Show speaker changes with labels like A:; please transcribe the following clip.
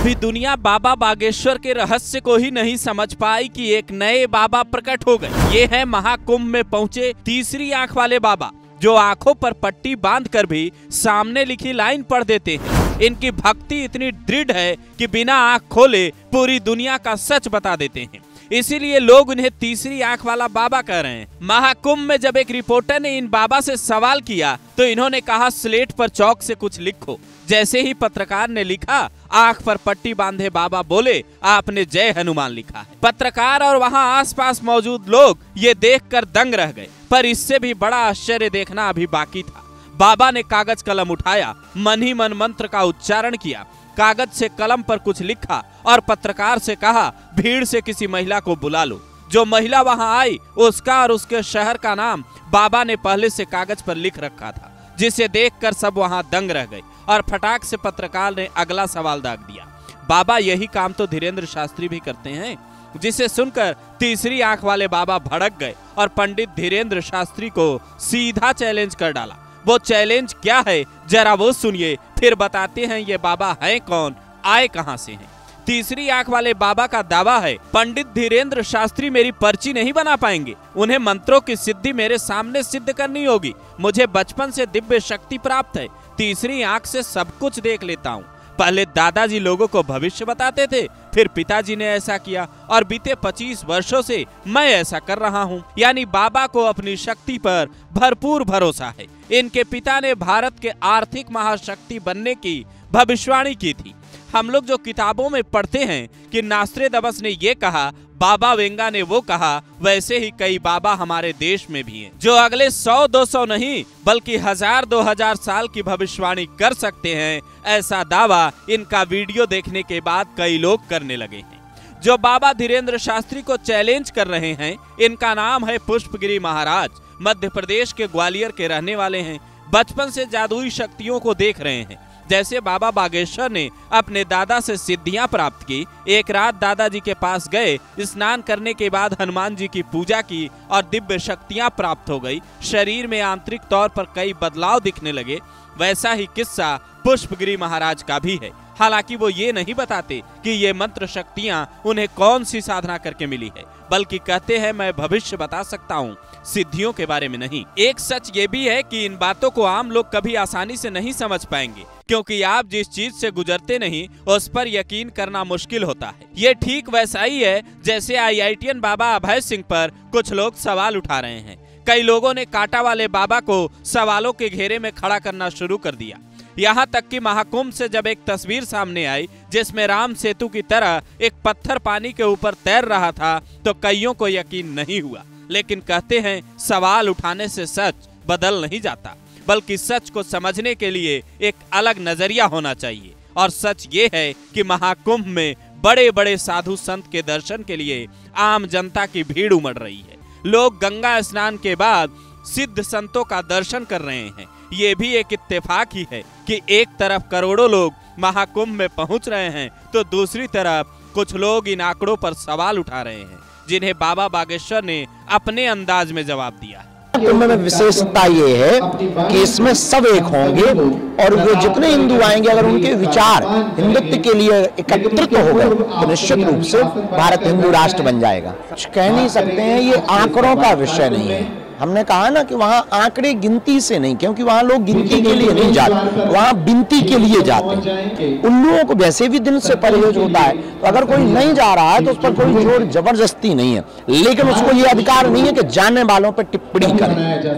A: अभी दुनिया बाबा बागेश्वर के रहस्य को ही नहीं समझ पाई कि एक नए बाबा प्रकट हो गए। ये है महाकुंभ में पहुंचे तीसरी आंख वाले बाबा, जो आंखों पर पट्टी बांधकर भी सामने लिखी लाइन पढ़ देते हैं। इनकी भक्ति इतनी दृढ़ है कि बिना आंख खोले पूरी दुनिया का सच बता देते हैं। इसीलिए लोग उन्हें तीसरी आंख वाला बाबा कह रहे हैं। महाकुंभ में जब एक रिपोर्टर ने इन बाबा से सवाल किया तो इन्होंने कहा, स्लेट पर चौक से कुछ लिखो। जैसे ही पत्रकार ने लिखा, आंख पर पट्टी बांधे बाबा बोले, आपने जय हनुमान लिखा है। पत्रकार और वहां आसपास मौजूद लोग ये देखकर दंग रह गए, पर इससे भी बड़ा आश्चर्य देखना अभी बाकी था। बाबा ने कागज कलम उठाया, मन ही मन मंत्र का उच्चारण किया, कागज से कलम पर कुछ लिखा और पत्रकार से कहा, भीड़ से किसी महिला को बुला लो। जो महिला वहां आई, उसका और उसके शहर का नाम बाबा ने पहले से कागज पर लिख रखा था, जिसे देखकर सब वहां दंग रह गए और फटाक से पत्रकार ने अगला सवाल दाग दिया। बाबा यही काम तो धीरेन्द्र शास्त्री भी करते हैं, जिसे सुनकर तीसरी आंख वाले बाबा भड़क गए और पंडित धीरेन्द्र शास्त्री को सीधा चैलेंज कर डाला। वो चैलेंज क्या है जरा वो सुनिए, फिर बताते हैं ये बाबा हैं कौन, आए कहां से हैं। तीसरी आंख वाले बाबा का दावा है, पंडित धीरेन्द्र शास्त्री मेरी पर्ची नहीं बना पाएंगे, उन्हें मंत्रों की सिद्धि मेरे सामने सिद्ध करनी होगी। मुझे बचपन से दिव्य शक्ति प्राप्त है, तीसरी आंख से सब कुछ देख लेता हूँ। पहले दादाजी लोगों को भविष्य बताते थे, फिर पिताजी ने ऐसा किया और बीते 25 वर्षों से मैं ऐसा कर रहा हूँ। यानी बाबा को अपनी शक्ति पर भरपूर भरोसा है। इनके पिता ने भारत के आर्थिक महाशक्ति बनने की भविष्यवाणी की थी। हम लोग जो किताबों में पढ़ते हैं कि नास्त्रेदमस ने ये कहा, बाबा वेंगा ने वो कहा, वैसे ही कई बाबा हमारे देश में भी हैं, जो अगले 100-200 नहीं बल्कि 1000-2000 साल की भविष्यवाणी कर सकते हैं। ऐसा दावा इनका वीडियो देखने के बाद कई लोग करने लगे हैं। जो बाबा धीरेन्द्र शास्त्री को चैलेंज कर रहे हैं, इनका नाम है पुष्पगिरी महाराज। मध्य प्रदेश के ग्वालियर के रहने वाले हैं। बचपन से जादुई शक्तियों को देख रहे हैं। जैसे बाबा बागेश्वर ने अपने दादा से सिद्धियां प्राप्त की। एक रात दादाजी के पास गए, स्नान करने के बाद हनुमान जी की पूजा की और दिव्य शक्तियां प्राप्त हो गई। शरीर में आंतरिक तौर पर कई बदलाव दिखने लगे। वैसा ही किस्सा पुष्पगिरी महाराज का भी है। हालांकि वो ये नहीं बताते कि ये मंत्र शक्तियां उन्हें कौन सी साधना करके मिली है, बल्कि कहते हैं मैं भविष्य बता सकता हूँ, सिद्धियों के बारे में नहीं। एक सच ये भी है कि इन बातों को आम लोग कभी आसानी से नहीं समझ पाएंगे, क्योंकि आप जिस चीज से गुजरते नहीं उस पर यकीन करना मुश्किल होता है। ये ठीक वैसा ही है जैसे IITian बाबा अभय सिंह पर कुछ लोग सवाल उठा रहे हैं। कई लोगों ने कांटा वाले बाबा को सवालों के घेरे में खड़ा करना शुरू कर दिया। यहाँ तक कि महाकुंभ से जब एक तस्वीर सामने आई जिसमें राम सेतु की तरह एक पत्थर पानी के ऊपर तैर रहा था, तो कईयों को यकीन नहीं हुआ। लेकिन कहते हैं सवाल उठाने से सच बदल नहीं जाता, बल्कि सच को समझने के लिए एक अलग नजरिया होना चाहिए। और सच ये है कि महाकुंभ में बड़े बड़े साधु संत के दर्शन के लिए आम जनता की भीड़ उमड़ रही है। लोग गंगा स्नान के बाद सिद्ध संतों का दर्शन कर रहे हैं। ये भी एक इत्तेफाक ही है कि एक तरफ करोड़ों लोग महाकुंभ में पहुंच रहे हैं, तो दूसरी तरफ कुछ लोग इन आंकड़ों पर सवाल उठा रहे हैं, जिन्हें बाबा बागेश्वर ने अपने अंदाज में जवाब दिया।
B: कुंभ में विशेषता ये है कि इसमें सब एक होंगे और वो जितने हिंदू आएंगे, अगर उनके विचार हिंदुत्व के लिए एकत्रित हो गए तो निश्चित रूप से भारत हिंदू राष्ट्र बन जाएगा। कह नहीं सकते हैं, ये आंकड़ों का विषय नहीं है। हमने कहा ना कि वहाँ आंकड़े गिनती से नहीं, क्योंकि वहाँ लोग गिनती के लिए नहीं जाते, वहाँ बिनती के लिए जाते हैं। उल्लुओं को वैसे भी दिन से परहेज होता है, तो अगर कोई नहीं जा रहा है तो उस पर कोई जोर जबरदस्ती नहीं है, लेकिन उसको ये अधिकार नहीं है कि जाने वालों पर टिप्पणी करे।